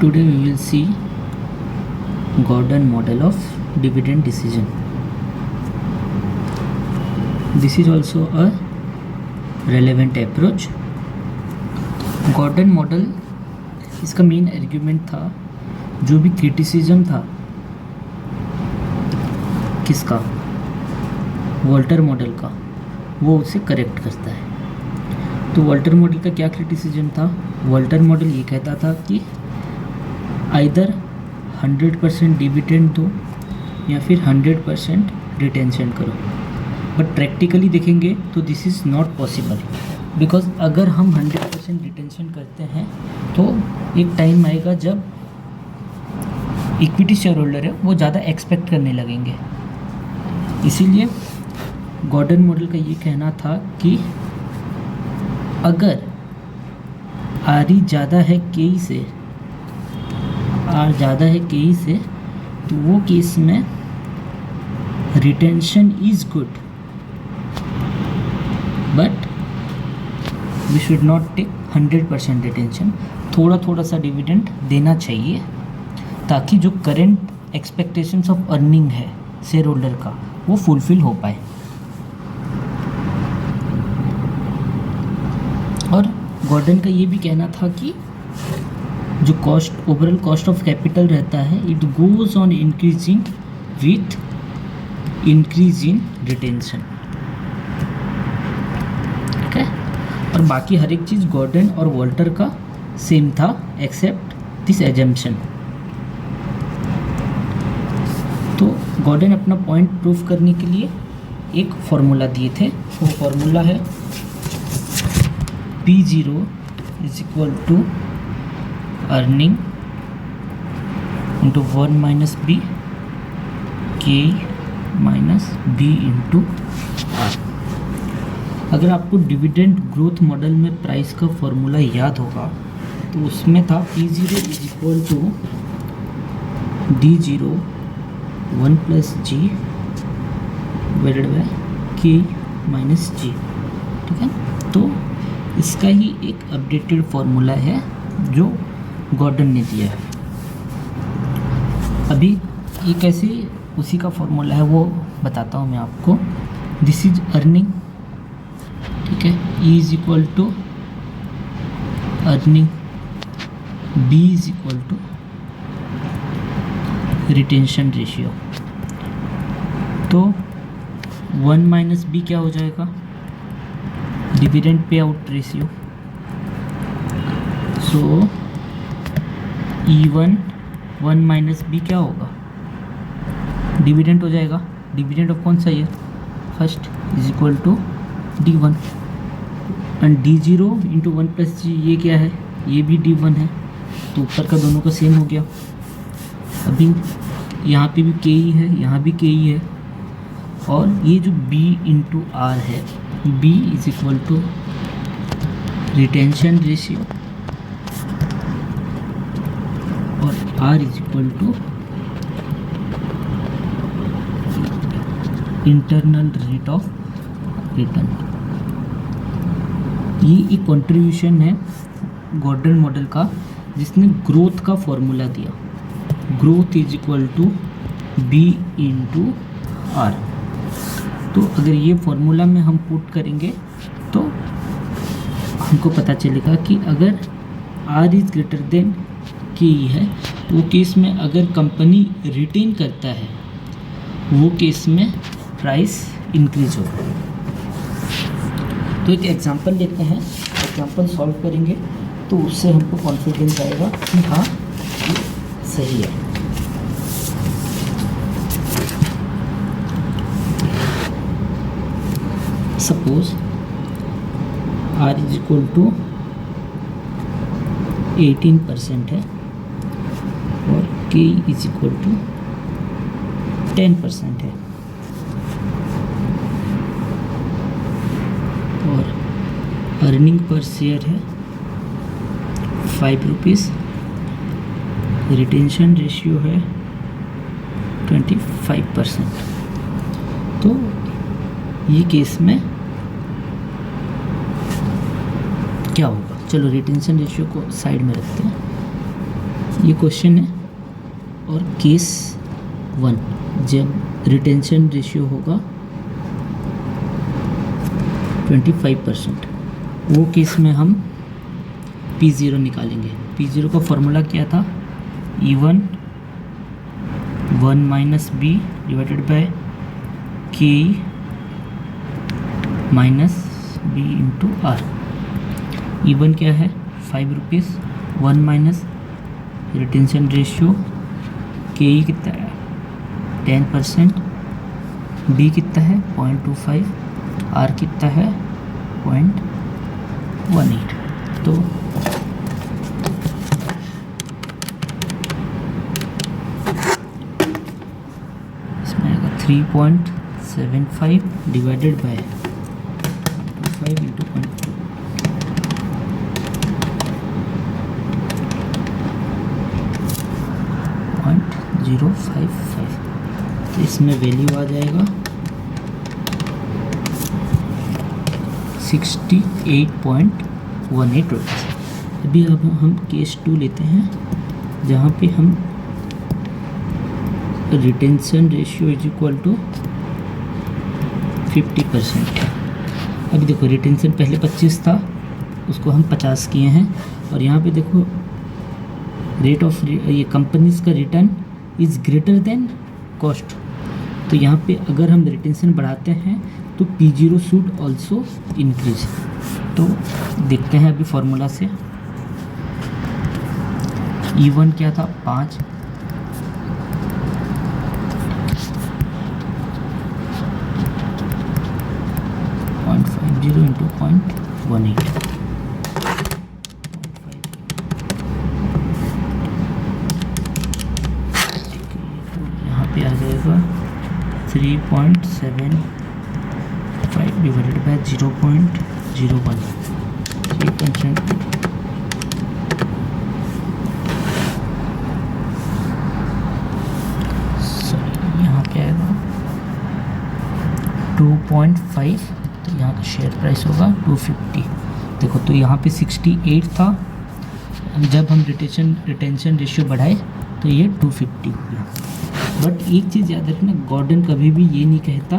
Today we will see Gordon model of dividend decision. This is also a relevant approach. Gordon model, इसका main argument था, जो भी criticism था किसका, Walter model का, वो उसे करेक्ट करता है। तो वॉल्टर मॉडल का क्या क्रिटिसिज्म था? वॉल्टर मॉडल ये कहता था कि आइदर 100% डिविडेंड दो या फिर 100% रिटेंशन करो। बट प्रैक्टिकली देखेंगे तो this is not possible, because अगर हम 100% रिटेंशन करते हैं तो एक टाइम आएगा जब इक्विटी शेयर होल्डर है वो ज़्यादा एक्सपेक्ट करने लगेंगे। इसीलिए गॉर्डन मॉडल का ये कहना था कि अगर आर ई ज़्यादा है के ई से, आर ज़्यादा है के ई से, तो वो केस में retention is good, but we should not take 100% retention. थोड़ा थोड़ा सा डिविडेंड देना चाहिए ताकि जो करेंट एक्सपेक्टेशंस ऑफ अर्निंग है शेयर होल्डर का वो फुलफिल हो पाए। और गॉर्डन का ये भी कहना था कि जो cost, overall cost of capital रहता है, it goes on increasing with increase in retention. ठीक है, और बाकी हर एक चीज़ गॉर्डन और वॉल्टर का सेम था एक्सेप्ट दिस एजम्पशन। तो गॉर्डन अपना पॉइंट प्रूफ करने के लिए एक फॉर्मूला दिए थे। वो फॉर्मूला है P0 is equal to earning into 1 minus B K minus B into R. अगर आपको डिविडेंड ग्रोथ मॉडल में प्राइस का फॉर्मूला याद होगा तो उसमें था P0 is equal to D0 1 plus G divided by K minus G. ठीक है, तो इसका ही एक अपडेटेड फॉर्मूला है जो गॉर्डन ने दिया है। अभी ये कैसे उसी का फॉर्मूला है वो बताता हूँ मैं आपको। दिस इज अर्निंग, ठीक है, E is equal to earning, B is equal to retention ratio. तो 1 माइनस बी क्या हो जाएगा? Dividend payout ratio. So E1 1 minus B क्या होगा? डिविडेंड हो जाएगा। डिविडेंड ऑफ कौन सा year? First is equal to D1 and D0 into 1 plus G, ये क्या है? ये भी D1 है, तो ऊपर का दोनों का सेम हो गया। अभी यहाँ पे भी के ई है, यहाँ भी के ई है, और ये जो B इंटू आर है, B is equal to retention ratio और R is equal to internal rate of return. ये एक कंट्रीब्यूशन है गॉर्डन मॉडल का जिसने ग्रोथ का फॉर्मूला दिया। Growth is equal to B into R. तो अगर ये फॉर्मूला में हम पुट करेंगे तो हमको पता चलेगा कि अगर R इज़ ग्रेटर देन के ई है तो वो केस में अगर कंपनी रिटेन करता है वो केस में प्राइस इंक्रीज होगा। तो एक एग्जांपल लेते हैं, एग्जांपल सॉल्व करेंगे तो उससे हमको कॉन्फिडेंस आएगा कि हाँ ये सही है। Suppose R is equal to 18% है और K इज इक्वल टू 10% है, और अर्निंग पर शेयर है 5 रुपीज़, रिटेंशन रेशियो है 25%। तो ये केस में क्या होगा? चलो रिटेंशन रेशियो को साइड में रखते हैं। ये क्वेश्चन है। और केस 1, जब रिटेंशन रेशियो होगा 25%, वो केस में हम P0 निकालेंगे। P0 का फॉर्मूला क्या था? E1 1 minus B divided by K minus B into R. E1 क्या है? 5 रुपीज़। 1 माइनस रिटेंशन रेशियो के कितना है? 10%। बी कितना है? 0.25। आर कितना है? 0.18। तो इसमें आएगा 3.75 डिवाइडेड बाय 5 इंटू 0.055। तो इसमें वैल्यू आ जाएगा 68.18 रुपीज़। अभी अब हम केस 2 लेते हैं, जहाँ पे हम retention ratio is equal to 50% है। अभी देखो रिटेंशन पहले 25 था, उसको हम 50 किए हैं। और यहाँ पे देखो रेट ऑफ ये कंपनीज का return is greater than cost. तो यहाँ पे अगर हम रिटेंशन बढ़ाते हैं तो P0 शुड ऑल्सो इंक्रीज। तो देखते हैं अभी फॉर्मूला से। E1 क्या था? 5। इंटू 0.18। यहाँ पे आ जाएगा 3.75 डिवाइडेड बाय 0.01। 3%। यहाँ पे आएगा 2.5। तो यहाँ का शेयर प्राइस होगा 250। देखो तो यहाँ पे 68 था, जब हम रिटेंशन रेशियो बढ़ाए तो ये 250 हो गया। बट एक चीज़ याद रखना, गॉर्डन कभी भी ये नहीं कहता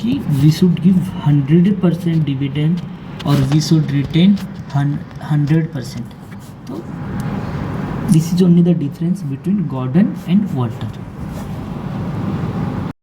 कि वी शुड गिव 100% डिविडेंड और वी शुड रिटेन 100%। तो this is only the difference between Gordon and Walter.